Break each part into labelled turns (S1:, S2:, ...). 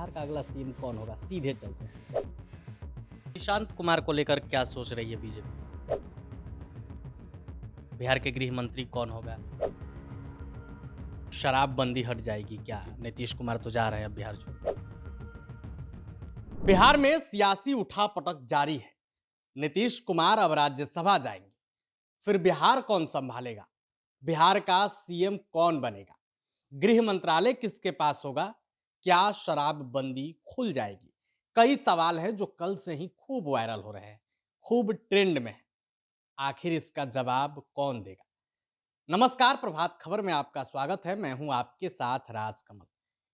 S1: बिहार का अगला सीएम कौन होगा, सीधे चलते हैं। निशांत कुमार को लेकर क्या सोच रही है बीजेपी? बिहार के गृह मंत्री कौन होगा? शराबबंदी हट जाएगी क्या? नीतीश कुमार तो जा रहे हैं अब बिहार छोड़। बिहार में सियासी उठापटक जारी है। नीतीश कुमार अब राज्यसभा जाएंगे, फिर बिहार कौन संभालेगा? बिहार का सीएम कौन बनेगा? गृह मंत्रालय किसके पास होगा? क्या शराबबंदी खुल जाएगी? कई सवाल हैं जो कल से ही खूब वायरल हो रहे हैं, खूब ट्रेंड में है। आखिर इसका जवाब कौन देगा? नमस्कार, प्रभात खबर में आपका स्वागत है। मैं हूं आपके साथ राजकमल।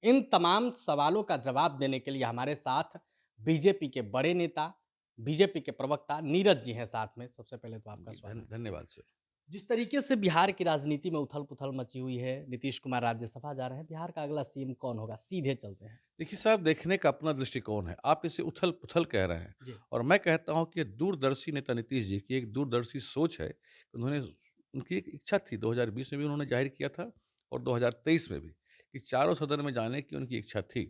S1: इन तमाम सवालों का जवाब देने के लिए हमारे साथ बीजेपी के बड़े नेता, बीजेपी के प्रवक्ता नीरज जी हैं साथ में। सबसे पहले तो आपका स्वागत।
S2: धन्यवाद सर।
S1: जिस तरीके से बिहार की राजनीति में उथल-पुथल मची हुई है, नीतीश कुमार राज्यसभा जा रहे हैं, बिहार का अगला सीएम कौन होगा? सीधे चलते हैं।
S2: देखिए साहब, देखने का अपना दृष्टिकोण है। आप इसे उथल-पुथल कह रहे हैं
S1: जी।
S2: और मैं कहता हूँ कि दूरदर्शी नेता नीतीश जी की एक दूरदर्शी सोच है। उन्होंने उनकी एक इच्छा थी, 2020 में भी उन्होंने ज़ाहिर किया था और 2023 में भी, कि चारों सदन में जाने की उनकी इच्छा थी।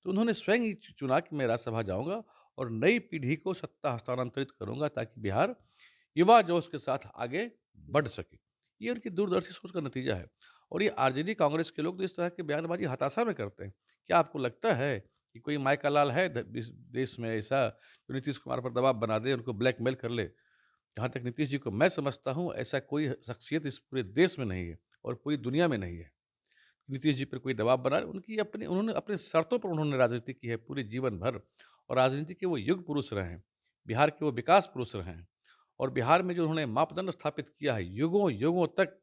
S2: तो उन्होंने स्वयं ही चुना कि मैं राज्यसभा जाऊँगा और नई पीढ़ी को सत्ता हस्तांतरित करूँगा ताकि बिहार युवा जोश के साथ आगे बढ़ सके। ये उनकी दूरदर्शी सोच का नतीजा है और ये आरजेडी कांग्रेस के लोग तो इस तरह की बयानबाजी हताशा में करते हैं। क्या आपको लगता है कि कोई माय का लाल है इस देश में ऐसा जो नीतीश कुमार पर दबाव बना दे, उनको ब्लैकमेल कर ले? जहाँ तक नीतीश जी को मैं समझता हूँ, ऐसा कोई शख्सियत इस पूरे देश में नहीं है और पूरी दुनिया में नहीं है। नीतीश जी पर कोई दबाव बना उनकी अपनी उन्होंने अपने शर्तों पर उन्होंने राजनीति की है पूरे जीवन भर और राजनीति के वो युग पुरुष रहे हैं। बिहार के वो विकास पुरुष रहे हैं और बिहार में जो उन्होंने मापदंड स्थापित किया है, युगों-युगों तक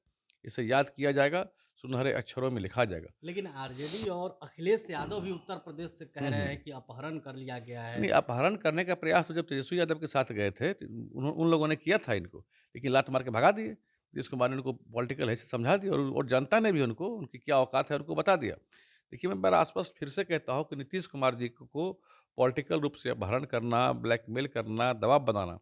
S2: इसे याद किया जाएगा, सुनहरे अक्षरों में लिखा जाएगा।
S1: लेकिन आरजेडी और अखिलेश यादव भी उत्तर प्रदेश से कह
S2: हुँ,
S1: रहे
S2: हुँ।
S1: हैं कि अपहरण कर लिया गया है।
S2: नहीं, अपहरण करने का प्रयास तो जब तेजस्वी यादव के साथ गए थे, तो उन लोगों ने किया था इनको, लेकिन लात मार के भगा दिए। नीतीश कुमार ने उनको पॉलिटिकल हैसियत समझा दी और जनता ने भी उनको उनकी क्या औकात है उनको बता दिया। देखिए, मैं बड़ा स्पष्ट फिर से कहता हूँ कि नीतीश कुमार जी को पॉलिटिकल रूप से अपहरण करना, ब्लैकमेल करना, दबाव बनाना,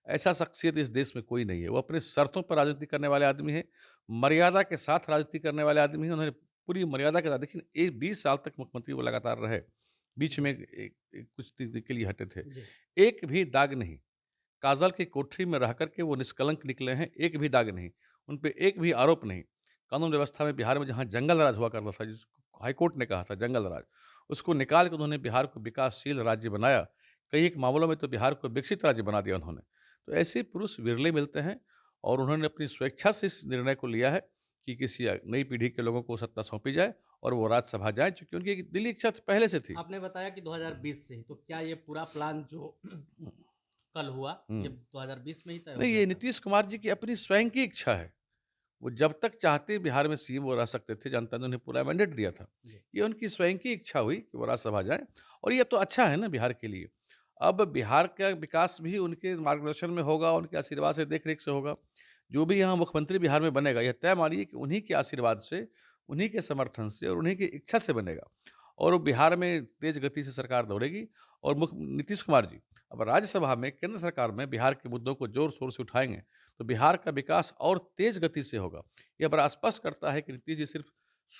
S2: ऐसा शख्सियत इस देश में कोई नहीं है। वो अपनी शर्तों पर राजनीति करने वाले आदमी हैं, मर्यादा के साथ राजनीति करने वाले आदमी हैं। उन्होंने पूरी मर्यादा के साथ, देखिए, 20 साल तक मुख्यमंत्री वो लगातार रहे। बीच में कुछ दिन के लिए हटे थे।
S1: जी।
S2: एक भी दाग नहीं, काजल की कोठरी में रह कर के वो निष्कलंक निकले हैं, एक भी दाग नहीं, उन पे एक भी आरोप नहीं। कानून व्यवस्था में बिहार में जहाँ जंगल राज हुआ करता था, जिसको हाई कोर्ट ने कहा था जंगल राज, उसको निकाल के उन्होंने बिहार को विकासशील राज्य बनाया। कई एक मामलों में तो बिहार को विकसित राज्य बना दिया उन्होंने। तो ऐसे पुरुष विरले मिलते हैं और उन्होंने अपनी स्वेच्छा से इस निर्णय को लिया है कि किसी नई पीढ़ी के लोगों को सत्ता सौंपी जाए और वो राज्यसभा जाएँ, चूँकि उनकी एक दिली इच्छा तो पहले से थी।
S1: आपने बताया कि 2020 से ही, तो क्या ये पूरा प्लान जो कल हुआ, ये
S2: हुँ।
S1: 2020 में ही तय हो
S2: नहीं,
S1: गया
S2: ये
S1: था?
S2: नीतीश कुमार जी की अपनी स्वयं की इच्छा है। वो जब तक चाहते बिहार में सीएम वो रह सकते थे, जनता ने उन्हें पूरा मैंडेट दिया था।
S1: जी।
S2: ये उनकी स्वयं की इच्छा हुई कि वो राज्यसभा जाएँ और ये तो अच्छा है ना बिहार के लिए। अब बिहार का विकास भी उनके मार्गदर्शन में होगा, उनके आशीर्वाद से, देख-रेख से होगा। जो भी यहाँ मुख्यमंत्री बिहार में बनेगा, यह तय मानिए कि उन्हीं के आशीर्वाद से, उन्हीं के समर्थन से और उन्हीं की इच्छा से बनेगा और वो बिहार में तेज़ गति से सरकार दौड़ेगी और नीतीश कुमार जी अब राज्यसभा में, केंद्र सरकार में बिहार के मुद्दों को ज़ोर-शोर से उठाएँगे, तो बिहार का विकास और तेज़ गति से होगा। यह बड़ा स्पष्ट करता है कि नीतीश जी सिर्फ़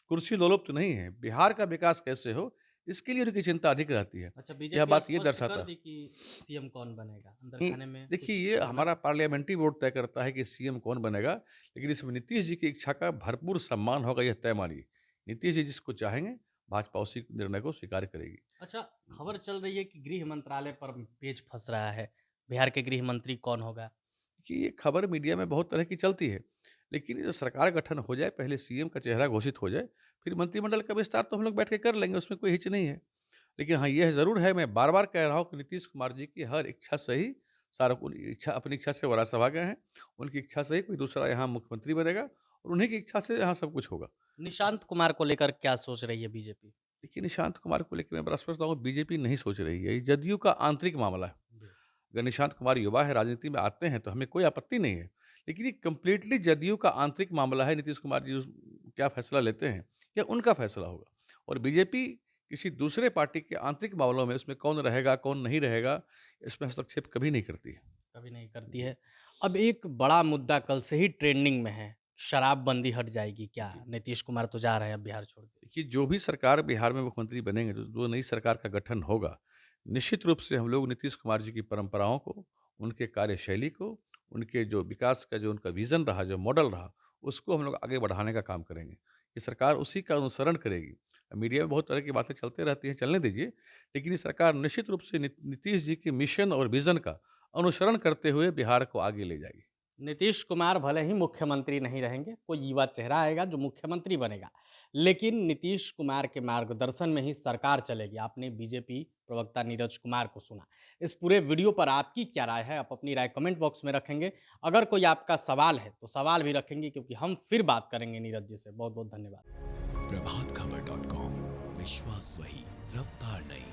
S2: कुर्सी लोलुप तो नहीं है, बिहार का विकास कैसे हो, इसके लिए उनकी चिंता अधिक रहती है।
S1: अच्छा,
S2: यह
S1: बीजेपी
S2: बात ये
S1: स्पष्ट कर
S2: दर्शाता है
S1: दी कि सीएम कौन बनेगा? अंदर
S2: कि
S1: खाने में
S2: देखिए,
S1: कुछ
S2: ये
S1: बोला?
S2: हमारा पार्लियामेंट्री वोट तय करता है कि सीएम कौन बनेगा, लेकिन इसमें नीतीश जी की इच्छा का भरपूर सम्मान होगा, यह तय मानिए। नीतीश जी जिसको चाहेंगे, भाजपा उसी निर्णय को स्वीकार करेगी।
S1: अच्छा, खबर चल रही है कि गृह मंत्रालय पर पेच फँस रहा है। बिहार के गृह मंत्री कौन होगा?
S2: कि ये खबर मीडिया में बहुत तरह की चलती है, लेकिन ये जो सरकार गठन हो जाए, पहले सीएम का चेहरा घोषित हो जाए, फिर मंत्रिमंडल का विस्तार तो हम लोग बैठ के कर लेंगे, उसमें कोई हिच नहीं है। लेकिन हाँ, यह ज़रूर है, मैं बार-बार कह रहा हूँ कि नीतीश कुमार जी की हर इच्छा से ही सारा कुछ इच्छा अपनी इच्छा से वो राज्यसभा गए हैं। उनकी इच्छा से ही कोई दूसरा यहाँ मुख्यमंत्री बनेगा और उन्हीं की इच्छा से यहाँ सब कुछ होगा।
S1: निशांत कुमार को लेकर क्या सोच रही है बीजेपी?
S2: देखिए, निशांत कुमार को लेके मैं बड़ा स्पष्ट बताऊँ, बीजेपी नहीं सोच रही है, ये जदयू का आंतरिक मामला है।
S1: जी।
S2: अगर निशांत कुमार युवा है, राजनीति में आते हैं, तो हमें कोई आपत्ति नहीं है। लेकिन ये कंप्लीटली जदयू का आंतरिक मामला है, नीतीश कुमार जी उस क्या फैसला लेते हैं, यह उनका फैसला होगा। और बीजेपी किसी दूसरे पार्टी के आंतरिक मामलों में, उसमें कौन रहेगा, कौन नहीं रहेगा, इसमें हस्तक्षेप कभी नहीं करती है।
S1: कभी नहीं करती है। अब एक बड़ा मुद्दा कल से ही ट्रेंडिंग में है, शराबबंदी हट जाएगी क्या? नीतीश कुमार तो जा रहे हैं अब बिहार छोड़ के।
S2: देखिए, जो भी सरकार बिहार में मुख्यमंत्री बनेंगे, जो नई सरकार का गठन होगा, निश्चित रूप से हम लोग नीतीश कुमार जी की परंपराओं को, उनके कार्यशैली को, उनके जो विकास का जो उनका विज़न रहा, जो मॉडल रहा, उसको हम लोग आगे बढ़ाने का काम करेंगे। ये सरकार उसी का अनुसरण करेगी। मीडिया में बहुत तरह की बातें चलते रहती हैं, चलने दीजिए, लेकिन ये सरकार निश्चित रूप से नीतीश जी के मिशन और विज़न का अनुसरण करते हुए बिहार को आगे ले जाएगी।
S1: नीतीश कुमार भले ही मुख्यमंत्री नहीं रहेंगे, कोई युवा चेहरा आएगा जो मुख्यमंत्री बनेगा, लेकिन नीतीश कुमार के मार्गदर्शन में ही सरकार चलेगी। आपने बीजेपी प्रवक्ता नीरज कुमार को सुना। इस पूरे वीडियो पर आपकी क्या राय है? आप अपनी राय कमेंट बॉक्स में रखेंगे। अगर कोई आपका सवाल है तो सवाल भी रखेंगे, क्योंकि हम फिर बात करेंगे नीरज जी से। बहुत बहुत धन्यवाद।
S3: प्रभात खबर .com, विश्वास वही, रफ्तार नहीं।